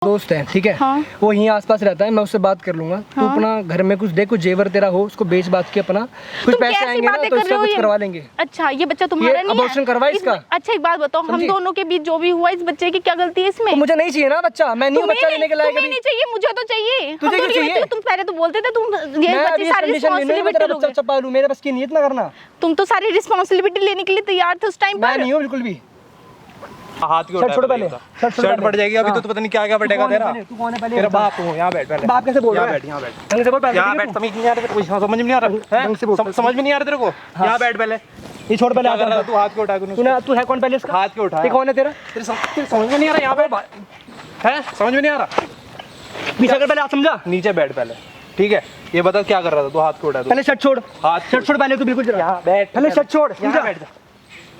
दोस्त है, ठीक है। हाँ। वो यहीं आसपास रहता है, मैं उससे बात कर लूंगा। तू हाँ। अपना घर में कुछ देख, कुछ जेवर तेरा हो, उसको बेच बात के अपना कुछ तुम पैसे कैसी आएंगे ना बातें तो कर इसका रहे हो कुछ ये? करवा लेंगे। अच्छा, ये बच्चा तुम्हारा नहीं अबॉर्शन करवा इसका। अच्छा एक बात बताओ, हम समझी? दोनों के बीच जो भी हुआ, इस बच्चे की क्या गलती है इसमें? तो मुझे नहीं चाहिए ना बच्चा, मैं नहीं हूँ बच्चा लेने के लायक तुम्हें अभी। नहीं चाहिए, मुझे तो चाहिए। तुझे हम क्यों दोनों के चाहिए? बच्चे, तुम पहले तो बोलते थे तुम ये मैं बच्चे अभी सारी कंडीशन नहीं हूँ, रिस्पांसिबिलिटी बच्चा लोगे। पालू, मेरे बस की नहीं इतना करना। तुम तो सारी रिस्पांसिबिलिटी लेने के लिए तैयार थे उस टाइम मैं पर। नहीं हूँ बिल्कुल भी। हाथ क्यों शर्ट छोड़ पहले, शर्ट पड़ जाएगी अभी तो पता नहीं क्या क्या पड़ेगा तेरा। तू कौन है पहले? तेरा बाप हूँ, यहाँ बैठ पहले। बाप कैसे बोल रहा है? यहाँ बैठ ढंग से बोल पहले। यहाँ बैठ। समझ नहीं आ रहा तेरे को, समझ में नहीं आ रहा है? ढंग से बोल। समझ में नहीं आ रहा तेरे को? यहाँ बैठ पहले। ये छोड़ पहले, क्या कर रहा आता था तू? हाथ क्यों उठा तू है कौन पहले इसका? हाथ क्यों उठाया? ये कौन है तेरा? तेरे समझ में नहीं आ रहा? यहाँ बैठ है, समझ में नहीं आ रहा? पीछे कर पहले, आप समझा? नीचे बैठ पहले, ठीक है। ये बता क्या कर रहा था तू? हाथ क्यों उठाया? पहले शर्ट छोड़, हाथ शर्ट छोड़ पहले, तू बिल्कुल यहाँ बैठ पहले शर्ट छोड़, यहाँ समझा? बैठ जा,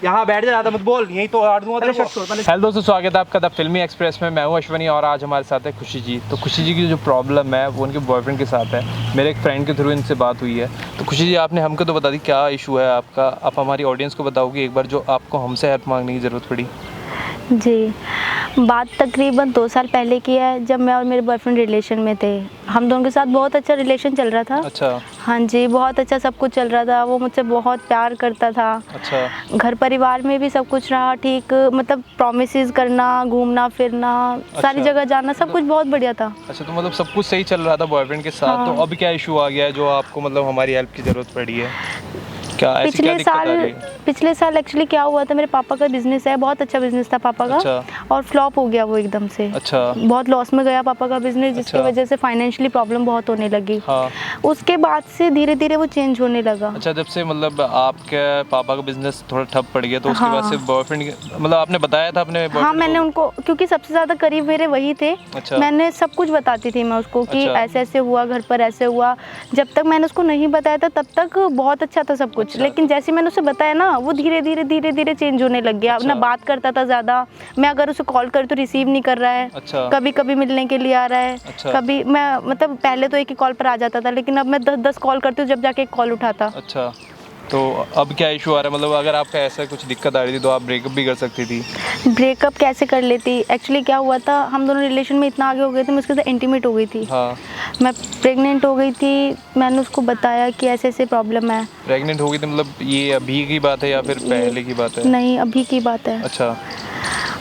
यहाँ बैठ जा, ज़्यादा मत बोल, यहीं तो आड़ दूंगा तेरे को। हेलो दोस्तों, स्वागत है आपका द फिल्मी एक्सप्रेस में। मैं हूं अश्वनी और आज हमारे साथ है खुशी जी। तो खुशी जी की जो प्रॉब्लम है वो उनके बॉयफ्रेंड के साथ है। मेरे एक फ्रेंड के थ्रू इनसे बात हुई है। तो खुशी जी, आपने हमको तो बता दी क्या इशू है आपका, आप हमारी ऑडियंस को बताओगे एक बार जो आपको हमसे हेल्प मांगने की ज़रूरत पड़ी। जी, बात तकरीबन 2 साल पहले की है, जब मैं और मेरे बॉयफ्रेंड रिलेशन में थे। हम दोनों के साथ बहुत अच्छा रिलेशन चल रहा था। अच्छा। हाँ जी, बहुत अच्छा सब कुछ चल रहा था। वो मुझसे बहुत प्यार करता था। अच्छा। घर परिवार में भी सब कुछ रहा ठीक, मतलब प्रॉमिसेस करना, घूमना फिरना, सारी जगह जाना, सब कुछ बहुत बढ़िया था। अच्छा, तो मतलब सब कुछ सही चल रहा था बॉयफ्रेंड के साथ। हाँ। तो अब क्या इशू आ गया है जो आपको मतलब हमारी हेल्प की ज़रूरत पड़ी है? क्या ऐसी क्या दिक्कत आ रही है? पिछले साल एक्चुअली क्या हुआ था, मेरे पापा का बिजनेस है, बहुत अच्छा बिजनेस था पापा का। अच्छा। और फ्लॉप हो गया वो एकदम से। अच्छा। बहुत लॉस में गया पापा का बिजनेस, जिसकी अच्छा। वजह से फाइनेंशियली प्रॉब्लम बहुत होने लगी। हाँ। उसके बाद से धीरे धीरे वो चेंज होने लगा। अच्छा, जब से मतलब आपके पापा का बिजनेस थोड़ा ठप पड़ गया तो उसके हाँ। बाद से बॉयफ्रेंड मतलब आपने बताया था अपने हाँ, boyfriend मैंने को? उनको, क्योंकि सबसे ज़्यादा करीब मेरे वही थे। अच्छा। मैंने सब कुछ बताती थी मैं उसको कि अच्छा। ऐसे ऐसे हुआ, घर पर ऐसे हुआ। जब तक मैंने उसको नहीं बताया था तब तक बहुत अच्छा था सब कुछ। अच्छा। लेकिन जैसे मैंने उसे बताया ना, वो धीरे धीरे चेंज होने लग गया। अच्छा। ना बात करता था ज़्यादा, मैं अगर उसे कॉल करूँ तो रिसीव नहीं कर रहा है। अच्छा। कभी कभी मिलने के लिए आ रहा है। अच्छा। कभी मैं, मतलब पहले तो एक ही कॉल पर आ जाता था, लेकिन अब मैं 10 कॉल करती हूँ जब जाके एक कॉल उठाता। अच्छा, तो अब क्या इशू आ रहा है? मतलब अगर आपका ऐसा कुछ दिक्कत आ रही थी तो आप ब्रेकअप भी कर सकती थी। ब्रेकअप कैसे कर लेती? एक्चुअली क्या हुआ था, हम दोनों रिलेशन में इतना आगे हो गए थे, मैं उसके साथ इंटीमेट हो गई थी। हाँ। मैं प्रेग्नेंट हो गई थी। मैंने उसको बताया कि ऐसे ऐसे प्रॉब्लम है। प्रेग्नेंट हो गई थी मतलब ये अभी की बात है या फिर पहले की बात है? नहीं, अभी की बात है। अच्छा।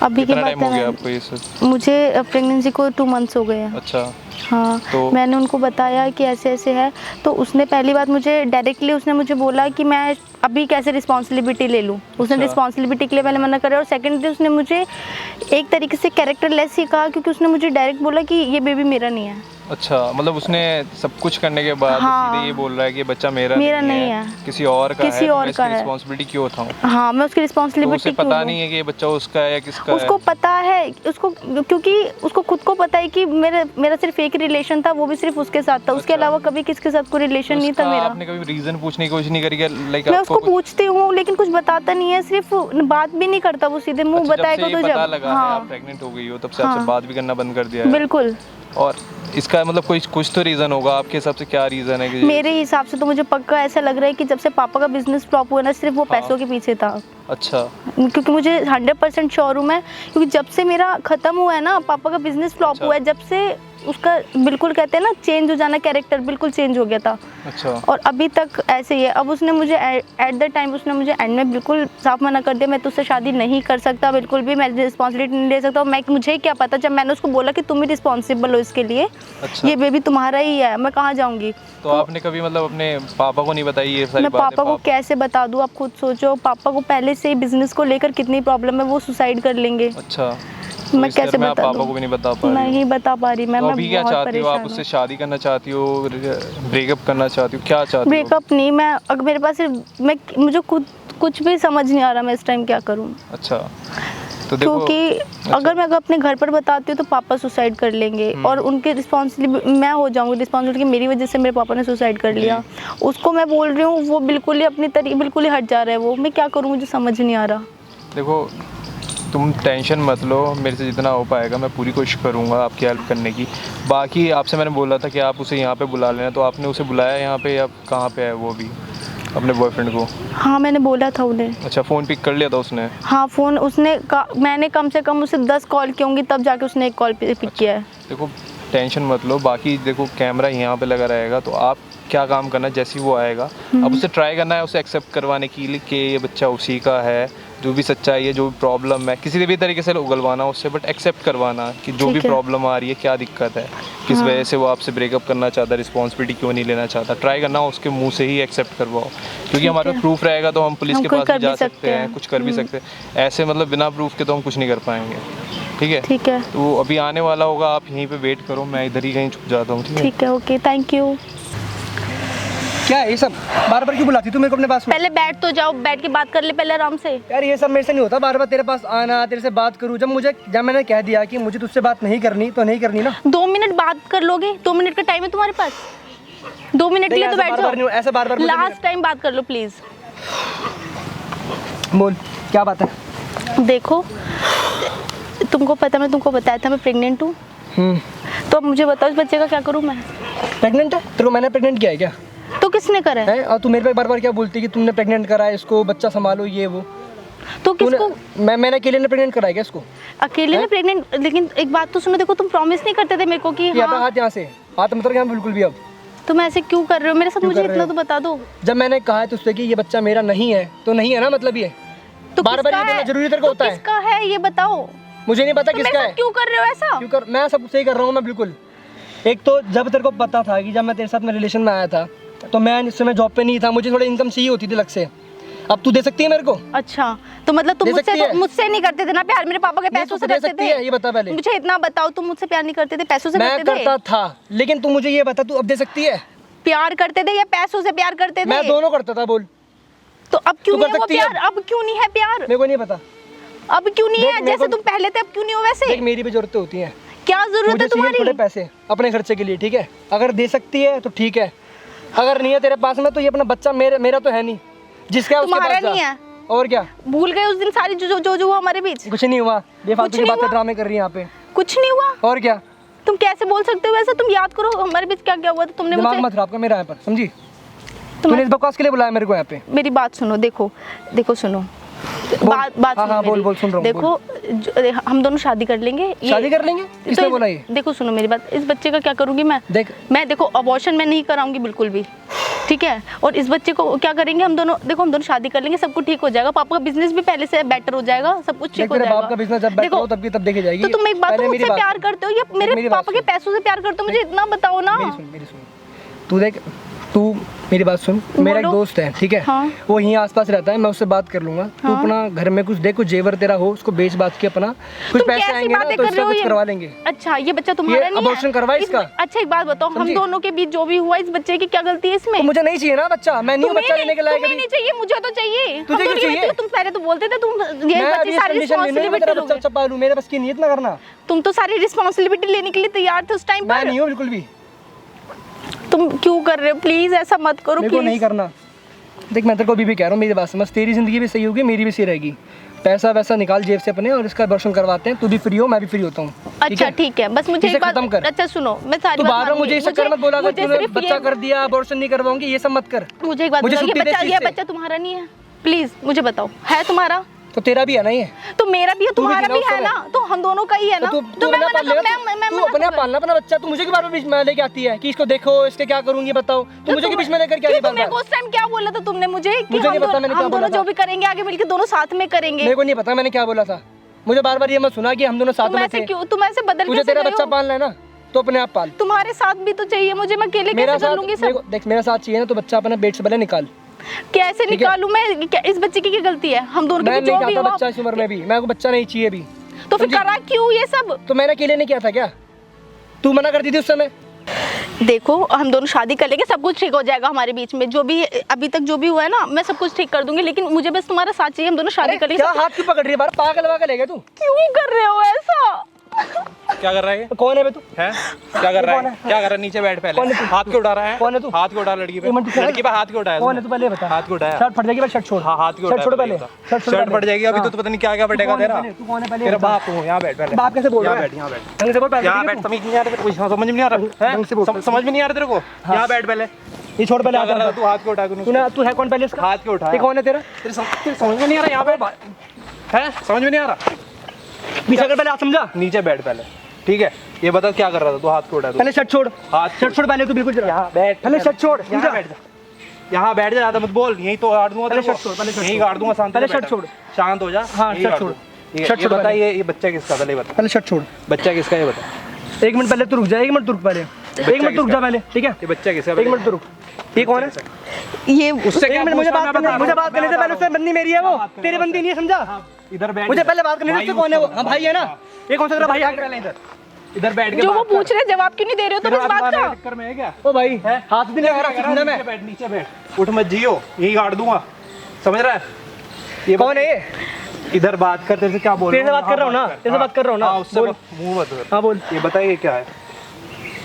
अभी की कितना बात टाइम हो है। गया आपको ये सब? मुझे प्रेगनेंसी को 2 मंथ्स हो गए हैं। अच्छा। हाँ। तो मैंने उनको बताया कि ऐसे ऐसे है, तो उसने पहली बात मुझे डायरेक्टली उसने मुझे बोला कि मैं अभी कैसे रिस्पॉन्सिबिलिटी ले लूँ। उसने अच्छा। रिस्पॉन्सिबिलिटी के लिए पहले मना करा, और सेकेंडली उसने मुझे एक तरीके से कैरेक्टर लेस ही कहा, क्योंकि उसने मुझे डायरेक्ट बोला कि ये बेबी मेरा नहीं है। अच्छा, मतलब उसने सब कुछ करने के बाद हाँ। सीधे ये बोल रहा है कि बच्चा मेरा नहीं है, किसी और का किसी है, तो और मैं का इसकी है। रिस्पॉन्सिबिलिटी क्यों उठाऊं? हाँ, मैं उसकी तो रिस्पॉन्सिबिलिटी उसे पता नहीं है कि ये बच्चा उसका है या किसका उसको है? पता है उसको, क्योंकि उसको खुद को पता है कि मेरा सिर्फ एक रिलेशन था, वो भी सिर्फ उसके साथ था। उसके अच्छा। अलावा कभी किसके साथ कोई रिलेशन नहीं था उसका मेरा। आपने कभी रीजन पूछने की कोशिश नहीं करी? लाइक मैं आपको उसको पूछती हूँ लेकिन कुछ बताता नहीं है, सिर्फ बात भी नहीं करता वो, सीधे मुंह बताएगा तो पता जब। लगा है हाँ, आप प्रेग्नेंट हो गई हो तब से हाँ। आपसे बात भी करना बंद कर दिया है। बिल्कुल। और इसका मतलब कोई कुछ तो रीज़न होगा, आपके हिसाब से क्या रीज़न है कि मेरे हिसाब से तो मुझे पक्का ऐसा लग रहा है कि जब से पापा का बिजनेस फ्लॉप हुआ ना, सिर्फ वो हाँ। पैसों के पीछे था। अच्छा। क्योंकि मुझे 100% श्योर हूँ मैं, क्योंकि जब से मेरा खत्म हुआ है ना, पापा का बिजनेस फ्लॉप अच्छा। हुआ है, जब से उसका बिल्कुल कहते हैं ना चेंज हो जाना, कैरेक्टर बिल्कुल चेंज हो गया था। अच्छा। और अभी तक ऐसे ही है। अब उसने मुझे एट द टाइम उसने मुझे एंड में बिल्कुल साफ मना कर दिया, मैं तुझसे शादी नहीं कर सकता, बिल्कुल भी मैं रिस्पॉन्सिबिलिटी नहीं ले सकता। मैं, मुझे क्या पता, जब मैंने उसको बोला कि तुम ही रिस्पॉन्सिबल हो इसके लिए, अच्छा। ये बेबी तुम्हारा ही है, मैं कहाँ जाऊँगी। तो आपने कभी मतलब अपने पापा को नहीं बताई ये सारी मैं बातें? पापा को कैसे बता दूँ, आप खुद सोचो। पापा को पहले से ही बिजनेस को लेकर कितनी प्रॉब्लम है, वो सुसाइड कर लेंगे। अच्छा। मैं तो इस कैसे घर में आप बता पापा दूँ? को भी नहीं बता पा रही हो? नहीं बता पा रही मैं। तो अभी क्या बहुत चाहती हो आप? परेशान उससे हूँ। शादी करना चाहती हो, ब्रेकअप करना चाहती हो, क्या चाहती हो? ब्रेकअप नहीं, मैं अगर मेरे पास सिर्फ मुझे खुद कुछ भी समझ नहीं आ रहा मैं इस टाइम क्या करूँ। अच्छा। तो देखो, क्योंकि अच्छा। अगर मैं अपने घर पर बताती हूँ तो पापा सुसाइड कर लेंगे, और उनके रिस्पॉन्सिबिलिटी मैं हो जाऊँगी, रिस्पॉन्सिबिलिटी मेरी वजह से मेरे पापा ने सुसाइड कर लिया। उसको मैं बोल रही हूँ, वो बिल्कुल ही अपनी तरीके बिल्कुल ही हट जा रहा है। वो मैं क्या करूँ, मुझे समझ नहीं आ रहा। देखो, तुम टेंशन मत लो, मेरे से जितना हो पाएगा मैं पूरी कोशिश करूँगा आपकी हेल्प करने की। बाकी आपसे मैंने बोला था कि आप उसे यहाँ पे बुला लेना, तो आपने उसे बुलाया यहाँ पे या कहाँ पे है वो भी? अपने बॉयफ्रेंड को? हाँ मैंने बोला था उन्हें। अच्छा, फ़ोन पिक कर लिया था उसने? हाँ फ़ोन उसने मैंने कम से कम उसे 10 कॉल की होंगी तब जाके उसने एक कॉल पिक किया है। देखो टेंशन मत लो, बाकी देखो कैमरा यहाँ पे लगा रहेगा, तो आप क्या काम करना है, जैसे ही वो आएगा अब उसे ट्राई करना है, उसे एक्सेप्ट करवाने के लिए कि ये बच्चा उसी का है, जो भी सच्चाई है, जो भी प्रॉब्लम है, किसी भी तरीके से उगलवाना उससे, बट एक्सेप्ट करवाना कि जो भी ठीक है। प्रॉब्लम आ रही है, क्या दिक्कत है, किस वजह से वो आपसे ब्रेकअप करना चाहता है, रिस्पॉन्सिबिलिटी क्यों नहीं लेना चाहता, ट्राई करना उसके मुंह से ही एक्सेप्ट करवाओ, क्योंकि हमारे पास प्रूफ रहेगा तो हम पुलिस हम के कुछ पास कर भी जा भी सकते सकते हैं, हैं। कुछ कर भी सकते हैं। ऐसे मतलब बिना प्रूफ के तो हम कुछ नहीं कर पाएंगे। ठीक है, ठीक है तो अभी आने वाला होगा, आप यहीं पे वेट करो, मैं इधर ही कहीं छुप जाता हूँ। ठीक है, ठीक है ओके थैंक यू। क्या है ये सब? बार बार क्यों बुलाती तू मेरे को अपने पास में? पहले बैठ तो जाओ, बैठ के बात कर ले पहले आराम से। यार ये सब मेरे से नहीं होता, बार बार तेरे पास आना, तेरे से बात करूं। जब मैंने कह दिया कि मुझे तुझसे बात नहीं करनी तो नहीं करनी ना। 2 मिनट बात कर लोगे? 2 मिनट का टाइम है तुम्हारे पास? 2 मिनट के लिए तो बैठ जाओ। ऐसे बार बार लास्ट टाइम बात कर लो प्लीज। बोल क्या बात है? देखो तुमको पता, मैं तुमको बताया था मैं प्रेग्नेंट हूँ, तो अब मुझे बताओ इस बच्चे का क्या करूँ मैं? प्रेग्नेंट है? तेरे को मैंने प्रेग्नेंट किया है क्या? तो किसने करा है? और तू मेरे पे बार बार क्या बोलती है कि तुमने प्रेग्नेंट करा है इसको, बच्चा संभालो ये वो। तो किसको? मैंने अकेले ने प्रेग्नेंट कराया क्या इसको? अकेले में प्रेग्नेंट? लेकिन एक बात तो सुनो, देखो तुम प्रॉमिस नहीं करते थे मेरे को कि हाँ। हाथ यहाँ से हाथ मत रख यहाँ बिल्कुल भी। अब तुम ऐसे क्यों कर रहे हो मेरे साथ? मुझे इतना तो बता दो। जब मैंने कहा है तुझसे कि ये बच्चा मेरा नहीं है तो नहीं है ना, मतलब ये तो बार बार ये बोलना जरूरी तेरे को होता है? किसका है ये बताओ? मुझे नहीं पता तो किसका मेरे है। साथ क्यों कर रहे हो ऐसा? क्यों कर? मैं सब सही कर रहा हूँ मैं बिल्कुल। एक तो जब तेरे को पता था कि जब मैं तेरे साथ में रिलेशन में आया था तो मैं इस समय जॉब पे नहीं था, मुझे थोड़ी इनकम चाहिए होती थी अलग से। अब तू दे सकती है मेरे को? अच्छा तो मतलब तुम मुझसे नहीं करते थे ना प्यार? मेरे पापा के पैसों से करते थे? ये बता पहले। मुझे इतना बताओ, तुम मुझसे प्यार नहीं करते थे, पैसों से करते थे? मैं करता था, लेकिन तू मुझे ये बता, तू अब दे सकती है? प्यार करते थे या पैसों से प्यार करते थे? मैं दोनों करता था। बोल तो अब क्यों तू कर नहीं है वो सकती है? प्यार? अब क्यों नहीं है प्यार? मेरे को नहीं पता अब क्यों नहीं देख, है? मेरे जैसे को- तुम पहले थे अब क्यों नहीं हो वैसे? देख मेरी भी जरूरतें होती हैं, क्या जरूरत मुझे है चाहिए थोड़े तुम्हारी? पैसे अपने खर्चे के लिए। ठीक है, अगर दे सकती है तो ठीक है, अगर नहीं है तेरे पास में तो ये अपना बच्चा मेरा तो है नहीं, जिसका है उसके तुम्हारा पास जा। नहीं है? और क्या? भूल गए उस दिन सारी जो हुआ हमारे बीच? कुछ नहीं हुआ, बेफालतू की नहीं बातें हुआ? ड्रामे कर रही है यहाँ पे। कुछ नहीं हुआ? और क्या? तुम कैसे बोल सकते हो वैसा? तुम याद करो हमारे बीच क्या क्या हुआ था। तुमने दिमाग मुझे मत खराब कर मेरा यहाँ पर, समझी? तूने इस बकवास के लिए बुलाया मेरे को यहाँ पे? मेरी बात सुनो, देखो सुनो, बात हाँ, सुनो बोल, मेरी। बोल, सुन रहा हूँ, देखो हम दोनों शादी कर लेंगे। शादी कर लेंगे? किसने बोला ये? देखो सुनो मेरी बात, इस बच्चे का क्या करूंगी मैं? मैं देखो अबॉर्शन मैं नहीं कराऊंगी बिल्कुल भी, ठीक है? और इस बच्चे को क्या करेंगे हम दोनों? देखो हम दोनों शादी कर लेंगे, सब कुछ ठीक हो जाएगा, पापा का बिजनेस भी पहले से बेटर हो जाएगा, सब कुछ ठीक हो जाएगा। बाप का बिजनेस जब बेटर हो तब देखी जाएगी। तो तुम एक बात, तुम मुझसे प्यार करते हो या मेरे पापा के पैसों से प्यार करते हो? मुझे इतना बताओ ना। मेरी सुन, तू देख, तू मेरी बात सुन, मेरा एक दोस्त है, ठीक है? हाँ। वो यहीं आसपास रहता है, मैं उससे बात कर लूंगा। तू अपना घर में कुछ देख, कुछ जेवर तेरा हो, उसको बेच बात के अपना कुछ पैसे आएंगे ना तो इसका कुछ करवा लेंगे। अच्छा ये बच्चा तुम्हारा नहीं है? अबॉर्शन करवा इसका। अच्छा एक बात बताओ, हम दोनों के बीच जो भी हुआ, इस बच्चे की क्या गलती है इसमें? तो मुझे नहीं चाहिए ना बच्चा, मैं नहीं बच्चा लेने के लायक। तुम्हें नहीं चाहिए, मुझे तो चाहिए। तुझे क्यों चाहिए? तुम पहले तो बोलते थे तुम ये बच्चे सारी रिस्पांसिबिलिटी लोगे। बच्चा पालू, मेरे बस की नीयत ना करना। तुम तो सारी रिस्पांसिबिलिटी लेने के लिए तैयार थे उस टाइम पर। मैं नहीं हूँ बिल्कुल भी। तुम क्यों कर रहे हो? प्लीज ऐसा मत करो मेरे को नहीं करना। देख मैं तेरे को अभी भी कह रहा हूँ, मेरी बात समझ, तेरी जिंदगी भी सही होगी, मेरी भी सही रहेगी। पैसा वैसा निकाल जेब से अपने और इसका अबॉर्शन करवाते हैं। तू भी फ्री हो, मैं भी फ्री होता हूँ। अच्छा ठीक है, बस मुझे एक बात खत्म कर। अच्छा सुनो, मैं सारी तू बात बार बार मुझे इसे कर मत बोला, अगर तूने सिर्फ बच्चा कर दिया अबॉर्शन नहीं करवाऊंगी, ये सब मत कर। मुझे एक बात बताओ, ये बच्चा तुम्हारा नहीं है? प्लीज मुझे बताओ, है तुम्हारा? तो तेरा भी है ना ये? तो मेरा भी है, तुम्हारा भी है ना? तो हम दोनों का ही है ना? तू अपना पालना अपना बच्चा, तू मुझे के बारे में बीच में लेके आती है कि इसको देखो, इसके क्या करूंगी बताओ। तू मुझे के बीच में लेकर क्या? तुमने उस टाइम क्या बोला था तुमने मुझे कि मुझे नहीं पता मैंने क्या हम बोला दोनों जो भी करेंगे आगे मिलकर दोनों साथ में करेंगे? मेरे को नहीं पता मैंने क्या बोला था। मुझे बार बार ये मत सुना कि हम दोनों साथ में थे। तुम ऐसे बदल मुझे तेरा बच्चा पालना है ना, तो अपने आप पाल। तुम्हारे साथ भी तो चाहिए मुझे, मैं अकेले कैसे कर लूंगी सब? देख मेरा साथ चाहिए ना तो बच्चा अपना पेट से पहले निकाल। कैसे निकालूं मैं? इस बच्चे की क्या गलती है? हम दोनों के बीच जो भी हुआ। बच्चा इस उम्र में भी, मेरे को बच्चा नहीं चाहिए अभी। तो फिर करा क्यों ये सब? तो मैंने अकेले नहीं किया था क्या? तू मना करती थी उस समय। देखो हम दोनों शादी कर लेंगे, सब कुछ ठीक हो जाएगा हमारे बीच में। जो भी अभी तक जो भी हुआ है ना, मैं सब कुछ ठीक कर दूंगी, लेकिन मुझे बस तुम्हारा साथ चाहिए। हम दोनों शादी कर लेंगे। क्या हाथ क्यों पकड़ रही है बार? पागल वागल है क्या तू? क्यों कर रहे हो ऐसा? क्या कर रहा है? कौन है बे तू? हैं? क्या कर रहा है? क्या कर रहा है? नीचे बैठ पहले। हाथ क्यों उठा रहा है? कौन है तू? हाथ क्यों उठा लड़की पे? लड़की पे हाथ क्यों उठाया? कौन है तू पहले बता। हाथ क्यों उठाया? शर्ट फट जाएगी, शर्ट छोड़। हाँ हाथ क्यों उठाया? छोड़ पहले। शर्ट फट जाएगी अभी तो पता नहीं क्या क्या फटेगा तेरा। तू कौन है पहले? तेरा बाप हूँ, यहाँ बैठ पहले। बाप कैसे बोल रहा है? यहाँ बैठ। ढंग से बोल पहले। यहाँ बैठ, समझ नहीं आ रहा तेरे को? समझ में नहीं आ रहा है? समझ में नहीं आ रहा तेरे को? यहाँ बैठ पहले। ये छोड़ पहले क्या कर रहा हाथ था तू? हाथ क्यों उठा तू है कौन पहले इसका? हाथ क्यों उठाया? ये कौन है तेरा? तेरे समझ में नहीं आ रहा यहाँ पे है? समझ में नहीं आ रहा? पीछे कर पहले, आप समझा? नीचे बैठ पहले, ठीक है? ये बता क्या कर रहा था तू? हाथ क्यों उठा? पहले शर्ट छोड़, हाथ शर्ट छोड़ पहले, तू बिल्कुल यहाँ बैठ, पहले शर्ट छोड़, यहाँ बैठ जा, यहाँ बैठ जा, ज्यादा मत बोल, यहीं तो गाड़ दूंगा पहले तेरे को। शर्ट छोड़, पहले शर्ट यहीं छोड़। गाड़ दूंगा, शांत पहले से शर्ट बैठ। छोड़। शांत हो जा। हाँ, यहीं शर्ट गाड़ छोड़। दूंगा। शर्ट ये छोड़ बता, पहले। ये बच्चा किसका? पहले बता, पहले शर्ट छोड़। बच्चा किसका? ये बता। 1 मिनट पहले तू रुक जा, 1 मिनट तू रुक पहले, 1 मिनट तू रुक जा पहले, ठीक है? ये बच्चा किसका? 1 मिनट तू रुक। ये कौन है? ये उससे एक क्या मिनट, मुझे पूछना? बात मैं करने बता मुझे रहा बात करने से पहले, उससे बंदी मेरी है वो, तेरी बंदी नहीं है, समझा? इधर बैठ, मुझे पहले बात करने दे, उससे कौन है वो? हाँ भाई है ना, ये कौन सा तेरा भाई? पहले इधर, इधर बैठ के जो वो बात कर। पूछ रहे जवाब क्यों नहीं दे रहे हो तुम इस बात का? चक्कर में है क्या? ओ भाई हाथ भी नहीं लगा रहा मैं। नीचे बैठ, नीचे बैठ, उठ मत जियो, यही गाड़ दूंगा, समझ रहा है? ये कौन है ये? इधर बात कर, तेरे से क्या बोल तेरे से बात कर रहा हूँ ना, तेरे से बात कर रहा हूँ ना, हाँ, उससे बोल। मुंह मत कर। हाँ बोल। ये बताइए क्या है?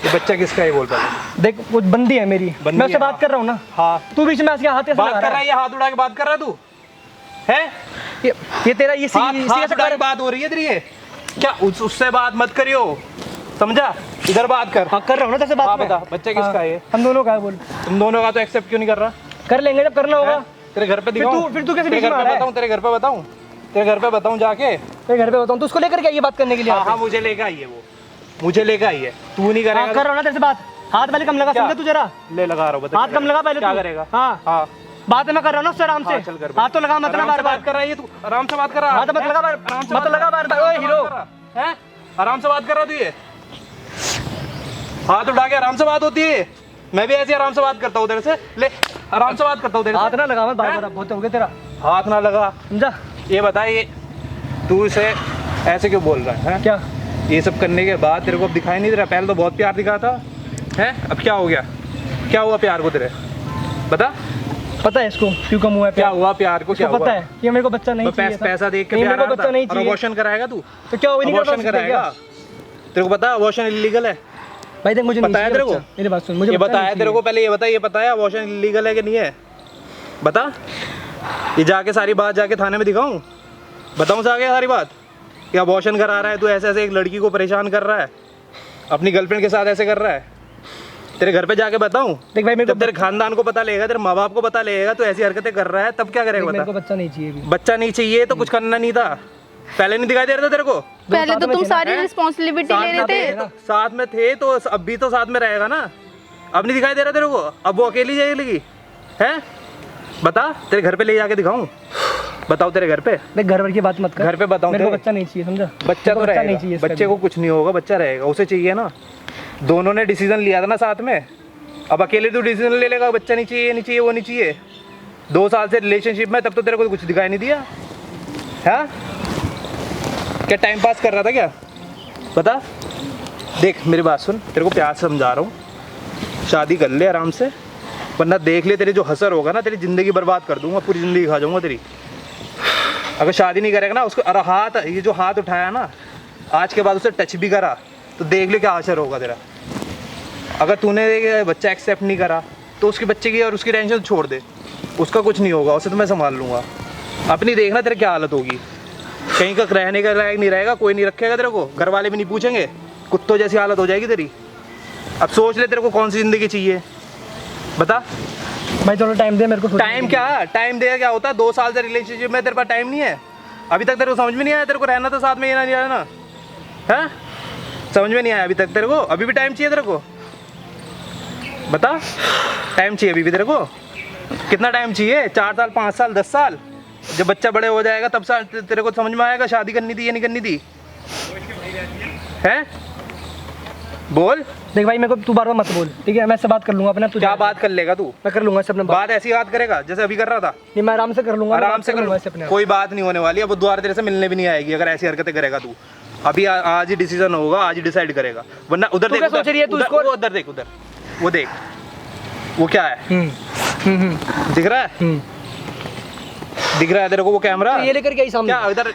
ये बच्चा किसका है? ये बोल पहले। देख वो बंदी है मेरी, बंदी मैं उससे है, बात हाँ। कर रहा हूँ ना, हाँ, तू बीच में आके हाथ कैसे बात लगा कर रहा रहा है, ये हाथ उठा के बात कर रहा है तू है? ये तेरा ये हाथ कैसे उठा के बात हो रही है तेरी? ये क्या उससे बात मत करियो, समझा? इधर बात कर। हाँ कर रहा हूँ ना तेरे से बात हाँ मैं। बता, बच्चा किसका है ये? हम दोनों का है, बोल। तुम दोनों का तो एक्सेप्ट क्यों नहीं कर रहा? कर लेंगे जब करना होगा। तेरे घर पे दिखाऊं? फिर तू कैसे तेरे बीच में घर आ पे रहा है? बताऊं? तेरे घर पे बताऊं? तेरे घर पे बताऊं जाके? तेरे घर पे बताऊँ तो उसको लेकर के ये बात करने के लिए? हाँ हाँ, मुझे लेके आई है वो, मुझे लेके आई है। तू नहीं करेगा? कर रहा हूँ ना तेरे से बात, हाथ पहले कम लगा, क्या? समझा तू जरा, ले लगा रहा हूँ, बता हाथ कम लगा पहले। क्या तू। करेगा? हाँ हाँ, बात मैं कर रहा हूँ ना उससे आराम हाँ, से, चल कर। हाथ तो लगा मत ना आराम से बार बार। बात कर रहा है ये, तू आराम से बात कर रहा है। हाथ मत लगा बार, आराम से मत लगा बार बार। ओए हीरो, हैं? आराम से बात कर रहा तू? ये हाथ उठा के आराम से बात होती है? मैं भी ऐसे आराम से बात करता हूँ तेरे से, ले आराम से बात करता हूँ तेरे हाथ से। ना लगा मत बार बार, बहुत हो गया तेरा, हाथ ना लगा, समझा? ये बता, ये तू इसे ऐसे क्यों बोल रहा है? क्या ये सब करने के बाद तेरे को अब दिखाई नहीं दे रहा? पहले तो बहुत प्यार दिखा था, हैं? अब क्या हो गया? क्या हुआ प्यार को तेरे? बता, पता है इसको क्यों कम हुआ है क्या प्यार? हुआ प्यार को? क्या इसको हुआ? पता है कि मेरे को बच्चा नहीं चाहिए था। पैसा देख के नहीं, प्यार मेरे को आता बच्चा नहीं और चाहिए। अबॉर्शन कराएगा तू? तो क्या वो नहीं अबॉर्शन कर कराएगा? तेरे को पता है अबॉर्शन इलीगल है? भाई देख मुझे नहीं बताया चाहिए तेरे को? बच्चा। मेरी बात सुन, मुझे ये बच्चा बताया नहीं तेरे को? पहले ये बता, ये बताया अबॉर्शन इलीगल है कि नहीं है? बता, ये जाके सारी बात जाके थाने में दिखाऊं? बताऊं जाके सारी बात कि अबॉर्शन करा रहा है तू, ऐसे ऐसे एक लड़की को परेशान कर रहा है, अपनी गर्लफ्रेंड के साथ ऐसे कर रहा है? तेरे घर पे जाके बताऊं? देख भाई मेरे जब को तेरे खानदान को पता लगेगा, तेरे माँ बाप को पता लगेगा तो ऐसी हरकतें कर रहा है, तब क्या करेगा? मेरे को बता। बच्चा नहीं चाहिए अभी। बच्चा नहीं चाहिए तो कुछ करना नहीं था? पहले नहीं दिखाई दे रहा था तेरे को? पहले साथ तो में तुम थे ना, सारी हैं? रिस्पॉन्सिबिलिटी ले रहे थे। साथ में थे तो अब भी तो साथ में रहेगा ना? अब नहीं दिखाई दे रहा तेरे को? अब वो अकेली जाएगी हैं? बता, तेरे घर पे ले जाके दिखाऊं? बताओ, तेरे घर पे? देख घर भर की बात मत कर, घर पे बताऊं मेरे को तेरे? बच्चा नहीं चाहिए, समझा? बच्चा मेरे तो को बच्चा नहीं चाहिए रहेगा, इसका बच्चे भी। को कुछ नहीं होगा, बच्चा रहेगा, उसे चाहिए ना। दोनों ने डिसीजन लिया था ना साथ में, अब अकेले तू डिसीजन ले लेगा बच्चा नहीं चाहिए, नहीं चाहिए, वो नहीं चाहिए? 2 साल से रिलेशनशिप में, तब तो तेरे को कुछ दिखाई नहीं दिया? हाँ, क्या टाइम पास कर रहा था क्या? बता। देख मेरी बात सुन, तेरे को प्यार से समझा रहा हूँ, शादी कर ले आराम से, वरना देख ले तेरी जो हसर होगा ना, तेरी ज़िंदगी बर्बाद कर दूंगा, पूरी ज़िंदगी खा जाऊंगा तेरी। अगर शादी नहीं करेगा ना उसको, अरे हाथ, ये जो हाथ उठाया ना, आज के बाद उसे टच भी करा तो देख ले क्या असर होगा तेरा। अगर तूने बच्चा एक्सेप्ट नहीं करा तो उसके बच्चे की और उसकी टेंशन छोड़ दे, उसका कुछ नहीं होगा, उसे तो मैं संभाल लूँगा। अपनी देखना तेरे क्या हालत होगी, कहीं का रहने का लायक नहीं रहेगा, कोई नहीं रखेगा तेरे को, घर वाले भी नहीं पूछेंगे, कुत्तों जैसी हालत हो जाएगी तेरी। अब सोच ले तेरे को कौन सी ज़िंदगी चाहिए, बता। भाई चलो टाइम दे मेरे को। टाइम क्या? टाइम दे क्या होता है? 2 साल से रिलेशनशिप में तेरे पास टाइम नहीं है? अभी तक तेरे को समझ में नहीं आया तेरे को रहना था साथ में, ये ना नहीं रहना है? समझ में नहीं आया अभी तक तेरे को? अभी भी टाइम चाहिए तेरे को? बता, टाइम चाहिए अभी भी तेरे को? कितना टाइम चाहिए? 4 साल, 5 साल, 10 साल? जब बच्चा बड़े हो जाएगा तब तेरे को समझ में आएगा शादी करनी थी या नहीं करनी थी, हैं? बोल। देख भाई मेरे को तू बार बार मत बोल, ठीक है? मैं इससे बात कर लूंगा अपने। क्या बात कर लेगा तू? मैं कर लूंगा इससे अपने बात ऐसी बात करेगा जैसे अभी कर रहा था? नहीं, मैं आराम से कर लूंगा, आराम से लूंगा कर, इससे अपने। कोई बात नहीं होने वाली है, वो दोबारा तेरे से मिलने भी नहीं आएगी अगर ऐसी हरकतें करेगा तू। अभी आज ही डिसीजन होगा, आज ही डिसाइड करेगा, वरना उधर तू देख, क्या सोच रही है तू? इसको उधर देख, उधर वो देख, वो क्या है? दिख रहा है? दिख रहा है तेरे को वो कैमरा? ये लेकर के आई सामने क्या इधर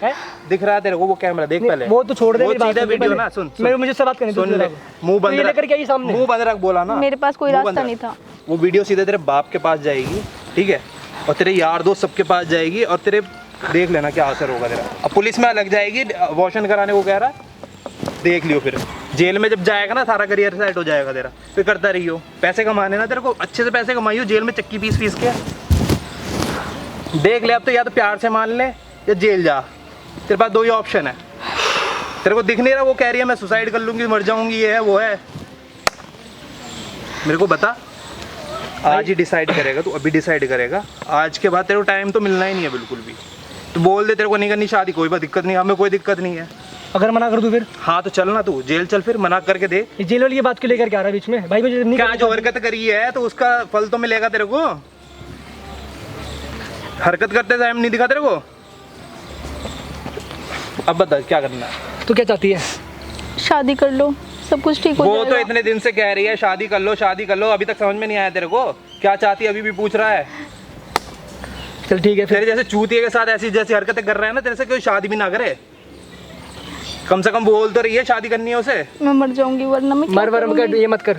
दिख रहा है तेरे को वो कैमरा? देख पहले वो तो छोड़ दे, वो मेरी बात सीधा सुन वीडियो पहले। ना, सुन मेरे मुझे से बात करनी सुन ले, मुंह बंद ये लेकर के आई सामने, मुंह बंद रख, बोला ना मेरे पास कोई मुंह रास्ता बंद नहीं रख। था। वो वीडियो सीधे तेरे बाप के पास जाएगी, ठीक है, और तेरे यार दोस्त सबके पास जाएगी, और तेरे देख लेना क्या असर होगा तेरा। अब पुलिस में लग जाएगी, अबॉर्शन कराने को कह रहा है, देख लियो फिर जेल में जब जाएगा ना सारा करियर सेट हो जाएगा तेरा, फिर करता रहियो। पैसे कमाने ना तेरे को अच्छे से पैसे कमाइयो, जेल में चक्की पीस पीस के देख ले। अब तो या तो प्यार से मान ले या जेल जा, तेरे पास दो ही ऑप्शन है। तेरे को दिख नहीं रहा वो कह रही है मैं सुसाइड कर लूंगी, मर जाऊंगी, ये है वो है। मेरे को बता, आज ही डिसाइड करेगा तू, अभी डिसाइड करेगा। आज के बाद तेरे को टाइम तो मिलना ही नहीं है बिल्कुल भी। तो बोल दे तेरे को नहीं करनी शादी, कोई बात दिक्कत नहीं, हमें कोई दिक्कत नहीं है। अगर मना कर दूं फिर? हाँ तो चल ना तू जेल चल, फिर मना करके दे। ये जेल वाली की बात क्यों लेकर क्या रहा है बीच में भाई? मुझे नहीं क्या करनी जो शादी। हरकत करी है तो उसका फल तो मिलेगा तेरे को। हरकत करते टाइम नहीं दिखा तेरे को। अब बता क्या करना है? तू क्या चाहती है? शादी कर लो, सब कुछ ठीक हो वो जाएगा। तो इतने दिन से कह रही है शादी कर लो शादी कर लो, अभी तक समझ में नहीं आया तेरे को क्या चाहती है? अभी भी पूछ रहा है। चल ठीक है फिर। तेरे जैसे चूतिए के साथ ऐसी जैसी हरकतें कर रहे हैं ना, तेरे से कोई शादी भी ना करे। कम से कम बोल तो रही है शादी करनी है उसे। मैं मर जाऊंगी वरना मैं क्या मर वर करूंगी? ये मत कर,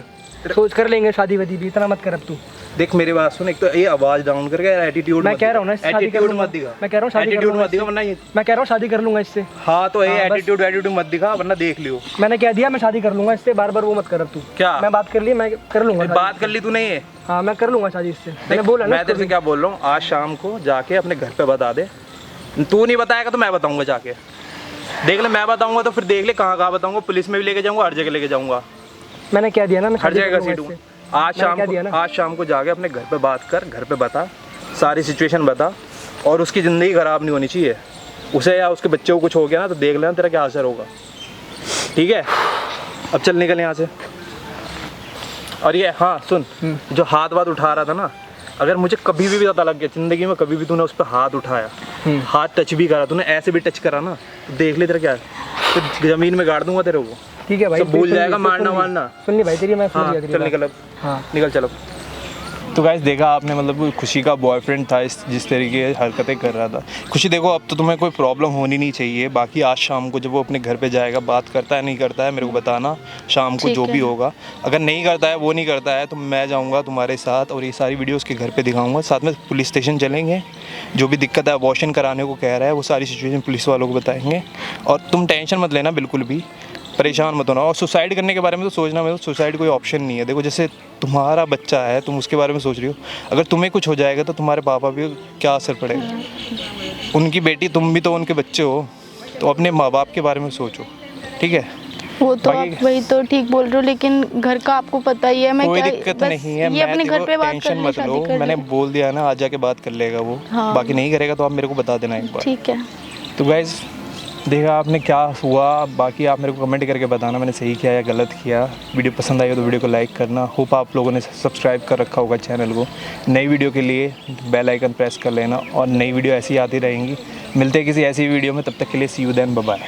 सोच कर लेंगे शादी वादी भी, इतना मत कर अब तू। देख मेरी बात सुन, एक तो ये आवाज डाउन करके एटीट्यूड मैं कह रहा हूँ ना शादी कर एटीट्यूड लूंगा। मत दिखा। मैं कह रहा हूँ शादी कर एटीट्यूड लूंगा मत दिखा इससे। वरना ये। मैं कह रहा हूँ शादी कर लूंगा इससे। हाँ तो ये हाँ, बस। एटीट्यूड मत दिखा वरना देख लियो। मैंने कह दिया मैं शादी कर लूंगा इससे, बार बार वो मत कर अब तू। क्या? मैं बात कर ली, मैं कर लूंगा शादी। बात कर ली तूने ये? हाँ मैं कर लूंगा शादी इससे, मैंने देख, बोला ना मैं तेरे से क्या बोल रहा हूँ, आज शाम को जाके अपने घर पे बता दे। तू नहीं बताएगा तो मैं बताऊंगा जाके। देख ले, मैं बताऊंगा तो फिर देख ले कहाँ कहाँ बताऊंगा, पुलिस में भी लेके जाऊंगा, हर जगह लेके जाऊंगा। मैंने कह दिया ना मैं हर शादी जगह कर लूंगा घसीटूंगा। इससे। आज शाम को जाके अपने घर पे बात कर, घर पे बता, सारी सिचुएशन बता। और उसकी ज़िंदगी ख़राब नहीं होनी चाहिए, उसे या उसके बच्चे को कुछ हो गया ना तो देख लेना तेरा क्या असर होगा। ठीक है, अब चल निकल यहाँ से। और ये हाँ सुन, जो हाथ वाथ उठा रहा था ना, अगर मुझे कभी भी पता लग गया ज़िंदगी में, कभी भी तूने उस पर हाथ उठाया, हाथ टच भी करा, तूने ऐसे भी टच करा ना, तो देख ले तेरा क्या है, तो ज़मीन में गाड़ दूंगा तेरे को। ठीक है भाई, सब भूल जाएगा, मारना वारना। सुन ली भाई तेरी, मैं समझ हाँ गया तेरी चल बात। निकल अब, हाँ निकल चलो। तो गाइस देखा आपने, मतलब खुशी का बॉयफ्रेंड था जिस तरीके की हरकतें कर रहा था। खुशी देखो अब तो तुम्हें कोई प्रॉब्लम होनी नहीं चाहिए। बाकी आज शाम को जब वो अपने घर पे जाएगा, बात करता है नहीं करता है मेरे को बताना शाम को, ठीक जो है। भी होगा। अगर नहीं करता है, वो नहीं करता है, तो मैं जाऊँगा तुम्हारे साथ और ये सारी वीडियो उसके घर पर दिखाऊँगा। साथ में पुलिस स्टेशन चलेंगे, जो भी दिक्कत है, अबॉर्शन कराने को कह रहा है, वो सारी सिचुएशन पुलिस वालों को बताएंगे। और तुम टेंशन मत लेना, बिल्कुल भी परेशान मत होना। और सुसाइड करने के बारे में तो सोचना मत, सुसाइड कोई ऑप्शन नहीं है। देखो जैसे तुम्हारा बच्चा है, तुम उसके बारे में सोच रही हो, अगर तुम्हें कुछ हो जाएगा तो तुम्हारे पापा भी क्या असर पड़ेगा। उनकी बेटी, तुम भी तो उनके बच्चे हो, तो अपने माँ बाप के बारे में सोचो। ठीक है, वो तो बाकी- आप वही तो ठीक बोल रहे हो, लेकिन घर का आपको पता ही है। मैं कोई क्या दिक्कत बस नहीं है। ये अपने घर पे बात कर टेंशन ले, मत शादी लो, कर मैंने ले। बोल दिया ना, आज जाके बात कर लेगा वो। हाँ। बाकी नहीं करेगा तो आप मेरे को बता देना एक बार। ठीक है। तो गाइज़ देखा आपने क्या हुआ, बाकी आप मेरे को कमेंट करके बताना मैंने सही किया या गलत किया। वीडियो पसंद आई हो तो वीडियो को लाइक करना। होप आप लोगों ने सब्सक्राइब कर रखा होगा चैनल को। नई वीडियो के लिए बेल आइकन प्रेस कर लेना, और नई वीडियो ऐसी आती रहेंगी। मिलते हैं किसी ऐसी वीडियो में, तब तक के लिए सी यू देन, बाय बाय।